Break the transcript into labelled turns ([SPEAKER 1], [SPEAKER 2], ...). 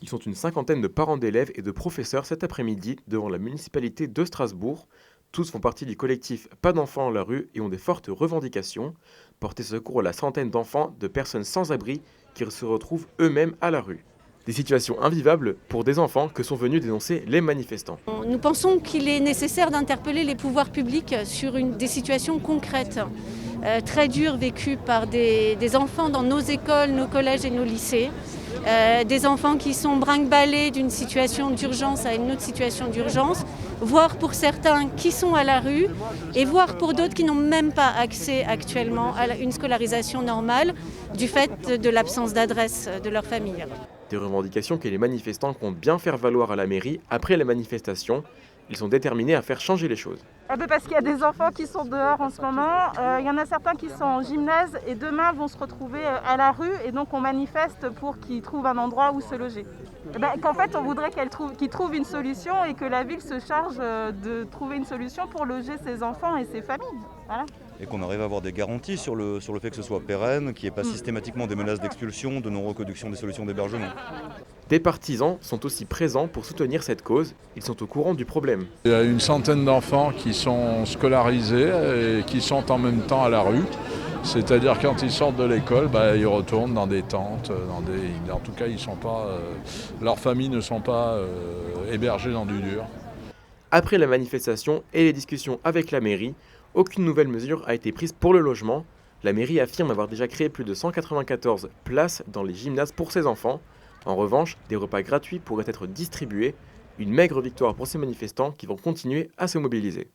[SPEAKER 1] Ils sont une cinquantaine de parents d'élèves et de professeurs cet après-midi devant la municipalité de Strasbourg. Tous font partie du collectif Pas d'enfants à la rue et ont des fortes revendications. Porter secours à la centaine d'enfants, de personnes sans abri qui se retrouvent eux-mêmes à la rue. Des situations invivables pour des enfants que sont venus dénoncer les manifestants.
[SPEAKER 2] Nous pensons qu'il est nécessaire d'interpeller les pouvoirs publics sur des situations concrètes, très dures vécues par des enfants dans nos écoles, nos collèges et nos lycées. Des enfants qui sont brinque-ballés d'une situation d'urgence à une autre situation d'urgence, voire pour certains qui sont à la rue, et voire pour d'autres qui n'ont même pas accès actuellement à une scolarisation normale du fait de l'absence d'adresse de leur famille.
[SPEAKER 1] Des revendications que les manifestants comptent bien faire valoir à la mairie après les manifestations. Ils sont déterminés à faire changer les choses.
[SPEAKER 3] Parce qu'il y a des enfants qui sont dehors en ce moment, il y en a certains qui sont en gymnase et demain vont se retrouver à la rue et donc on manifeste pour qu'ils trouvent un endroit où se loger. Qu'en fait on voudrait qu'ils trouvent une solution et que la ville se charge de trouver une solution pour loger ses enfants et ses familles. Voilà.
[SPEAKER 4] Et qu'on arrive à avoir des garanties sur le fait que ce soit pérenne, qu'il n'y ait pas systématiquement des menaces d'expulsion, de non-reconduction des solutions d'hébergement.
[SPEAKER 1] Des partisans sont aussi présents pour soutenir cette cause. Ils sont au courant du problème.
[SPEAKER 5] Il y a une centaine d'enfants qui sont scolarisés et qui sont en même temps à la rue. C'est-à-dire quand ils sortent de l'école, ils retournent dans des tentes, en tout cas leurs familles ne sont pas hébergées dans du dur.
[SPEAKER 1] Après la manifestation et les discussions avec la mairie, aucune nouvelle mesure a été prise pour le logement. La mairie affirme avoir déjà créé plus de 194 places dans les gymnases pour ses enfants. En revanche, des repas gratuits pourraient être distribués. Une maigre victoire pour ces manifestants qui vont continuer à se mobiliser.